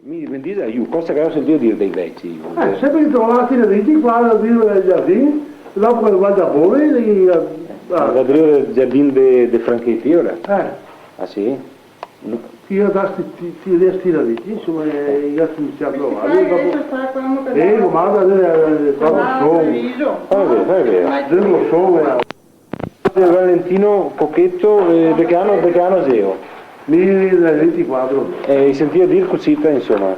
Mi dice, io cosa che ho sentito dire dei vecchi? Sempre ritrovati le riti qua al Rio del Giardino, dopo che va da fuori, Al Rio del Giardino di Franchetti ora? Ah sì? io da sti riti, insomma, io mi ci ha trovato. Ma È vero. Valentino Cocchetto, perché hanno Geo? 1024. E sentito dire così, insomma.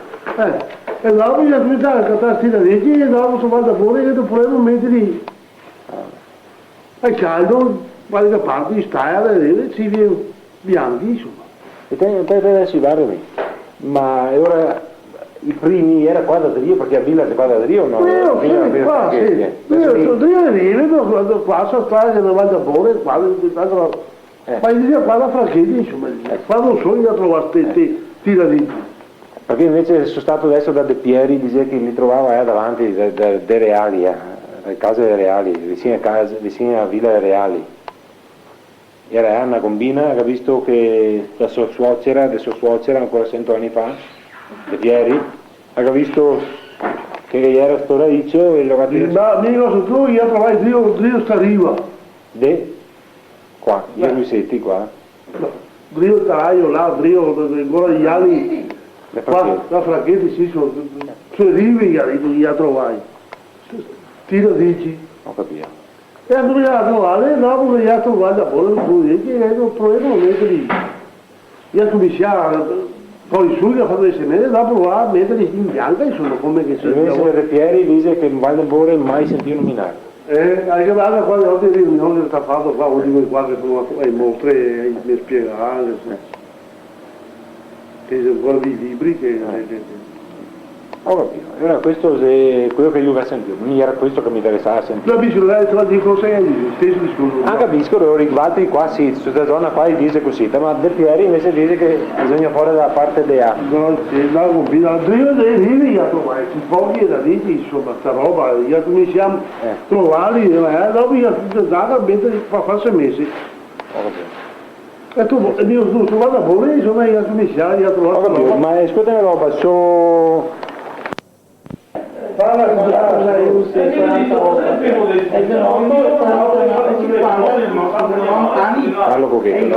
E dopo io mi dà che sta sti riti e dopo sono da fuori e dopo non mettere lì. È caldo, qualche parte stai a vedere, si vede bianchi, insomma. E te adesso guardami, ma ora i primi era qua da Rio, perché a Villa si va da Rio o no? Sì, qua, sì. Io arrivo, qua sono stati 90 ore, qua, ma io qua da Franchetti, insomma, qua non so io a trovare sti riti. Perché invece sono stato adesso da De Pieri, dice che li trovava davanti dei Reali, le case dei Reali, vicino a Villa dei Reali. Era una combina che ha visto che la sua suocera ancora 100 anni fa, De Pieri, ha visto che era sto radicio e l'ho detto. Ma amico, tu io trovai Dio sta riva. Qua, io mi senti qua. Dio Taraio là, Dio ancora gli anni. Qua, da Franchetti sì, sono rive io trovai. Ti lo dici? Ho capito. E andrò a trovare, dopo che io trovai da fuori, che non provo metterli. Io cominciavo poi su che ho fatto le semene, dopo va a metterli in bianca, insomma, come che si invece De Pieri dice che in Val del Bore mai sentito nominare. Anche guarda quando ho detto riunione che sta fatto qua, vuol dire qua che sono ai mostre, mi spiegare, che sono ancora dei libri che... Ho capito, era questo quello che io avevo sentito, non era questo che mi interessava sentire. La bicicletta di cosa stesso discorso. Ah, capisco, altri qua sì, su questa zona qua dice così, ma De Pieri invece dice che bisogna fare da parte di A. No, sì, la combina, io devi trovare, ci pochi da dire, insomma, sta roba, io cominciamo a trovarli, dopo io da mettere fa farsi mesi. Ho capito. E tu vado a fuori, insomma, io cominciamo a trovare. Ma ascolta una roba, Parla con la Parlo Cocchetto,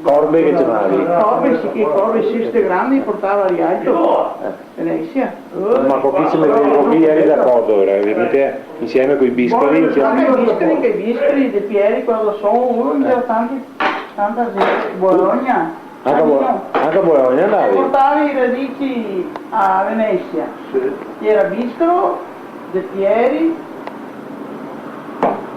Corbe che chiamavi? Corbe sì, grandi portava di alto, Venezia. Ma pochi eri d'accordo ora, venite insieme con i biscoli? I biscoli, De Pieri, quando sono uno, c'era tanta gente, Bologna. Anche a Bologna andavi? Portavi i radici a Venezia. C'era Biscolo, De Pieri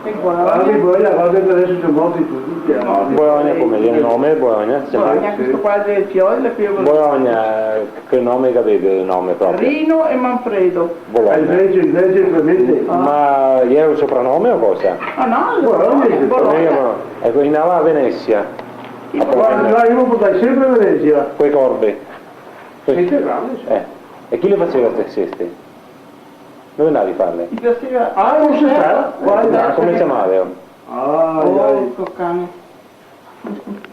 e Bologna, guarda che adesso sono morti tutti. Bologna come il nome? Bologna? Questo qua del Fiore, Bologna, che nome che avete il nome proprio? Rino e Manfredo. Bologna. Invece Clemente. Ma gli era un soprannome o cosa? Ah no, Bologna. Ecco, andava a Venezia. Io portai sempre a Venezia. Quei corbe. Siete grandi? E chi le faceva queste ceste? Dove andavi a farle? Non si sa? Come si chiamava? Coccane.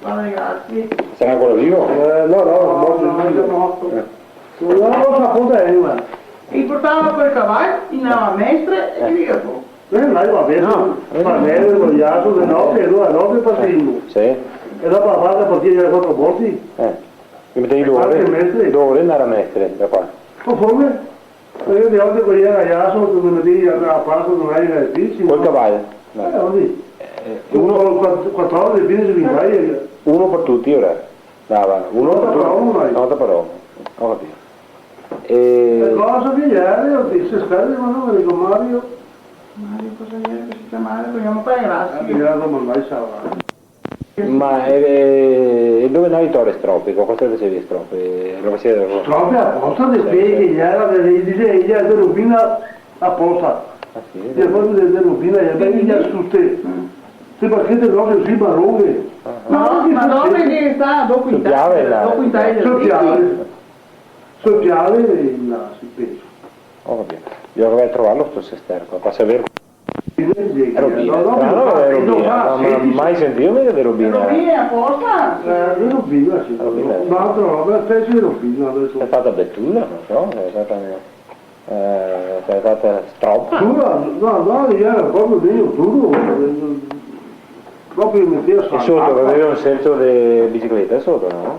Grazie. Sarà ancora vivo? No, non lo saputo guarda. E portava quel cavallo, in una mestre e via. Là va bene, ma neve, vogliato, le notte, e allora notte partiamo. Sì. E dopo la parte partire da 4 morti? Mi mettevi 2 ore andare a mettere da qua. Come? Io di oggi con il ragazzo, tu mi mettevi a passo, non hai il piscina. Col cavallo? Uno con 4 ore di fine si vintai. Uno per tutti ora? Dava, uno per tutti? Nota per uomo. Ho capito. E cosa pigliare? Io ti scarri, ma non mi dico Mario. Mario cosa era che si chiamava? Vogliamo fare grazie. Pigliato, ma mai sa. Ma dove andavi tu alle strofe? Cosa facevi le strofe? Strofe apposta di spieghi, gli era di rubina apposta. E poi di rubina, gli era su te. Se perché te cose si barone. No, ma dove che sta? Dopo Italia. Soppiale e là si pensa. Ho capito. Io dovrei trovarlo sto sesterco, qua sapere. Robina, strano è Robina, ma mai sentito mica di Robina. Robina apposta? Di Robina, sì. Robina. Un'altra roba, specie di Robina adesso. È fatta Bettulla, non so, è fatta stroppa. No, era proprio dentro tutto. Proprio metteva E sotto aveva un senso di bicicletta sotto, no?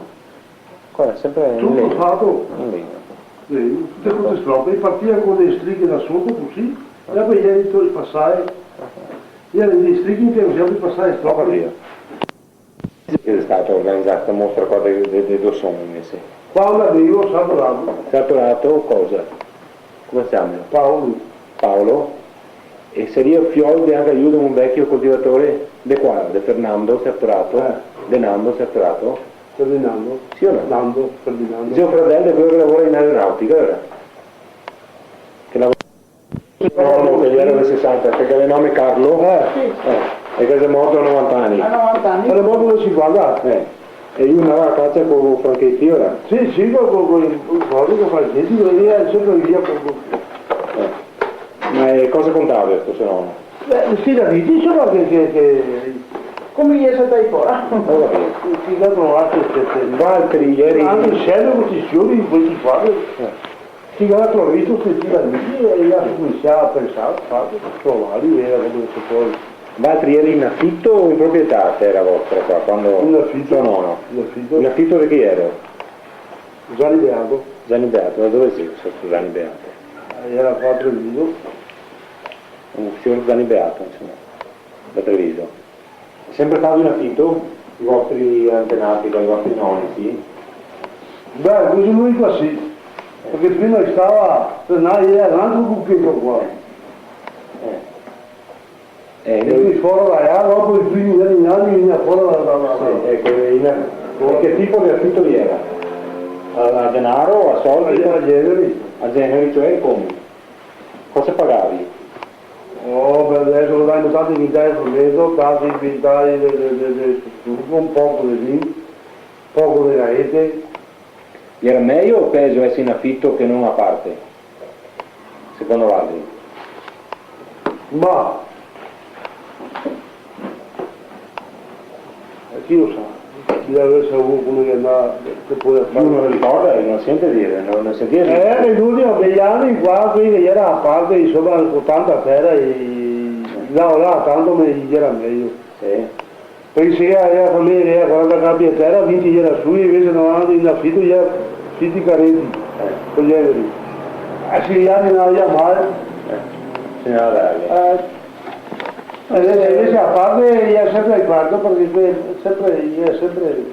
Qua è sempre in tutto legno. fatto. In legno. Tutte queste strofe, partiva con le stringhe da sotto così, e poi gli hai detto di passare, gli hai detto di stringhe che usiamo di passare Ho strofe. capito. Che è stata organizzata questa mostra qua dei due sogni, sì. Paolo arrivo, Saturato, Sartorato cosa? Come si chiama? Paolo, E seria fiol di anche aiuto un vecchio coltivatore de qua, de Fernando Sartorato, de Nando Sartorato. Ferdinando, Sì o no? Nando, Ferdinando. Suo fratello è quello che lavora in aeronautica, ora? Che lavora no, che gli era del 60, perché il nome è Carlo, e che è morto a 90 anni. A 90 anni. Alle volte non si guarda. E io andavo a casa con Franchetti ora. Sì, con i soldi che fai, sì, veniva sempre via con... Ma cosa contava questo se no? Sì, da lì, diceva che Come gli è stata in fuori? Non ho capito. si da trovare Altri ieri. anche il cielo questi fiori di questi quadri. Si da trovato questi da lì e io cominciavo a pensare, trovarli, era come se poi... Altri ieri in affitto o in proprietà era vostra qua? Quando... In affitto. Suo nonno. In affitto. In affitto di chi era? Gianni Beato, Gianni Beato, da dove sei questo Gianni Beato? era qua a Treviso. Un signor Gianni Beato, insomma, da Treviso. Sempre stato in affitto? I vostri antenati, i vostri nonni, sì? Beh, così lui qua sì, perché prima stava, era un altro cucchetto qua. E qui fuori là, dopo i primi anni veniva fuori E che tipo di affitto vi era? A denaro, a soldi? a generi. A generi, cioè come? Cosa pagavi? Oh, per adesso lo danno tanti migliaia di euro, tanti migliaia un poco di lì, poco di rete. Gli era meglio o peggio essere in affitto che non a parte? Secondo l'altro? Ma chi lo sa, deve essere uno che andava, che può Ma uno lo ricorda e non sente dire, non sentire dire. negli ultimi degli anni qua, qui che era a parte, insomma, con tanta terra e là, tanto mi era meglio. Sì. Perché se era famiglia, 40 campi di terra, 20 era su, invece non hanno in affitto, era fitti carenti, con gli everi. A 6 anni non aveva mai. Signora Darli. Invece a parte, è sempre il quarto, perché sempre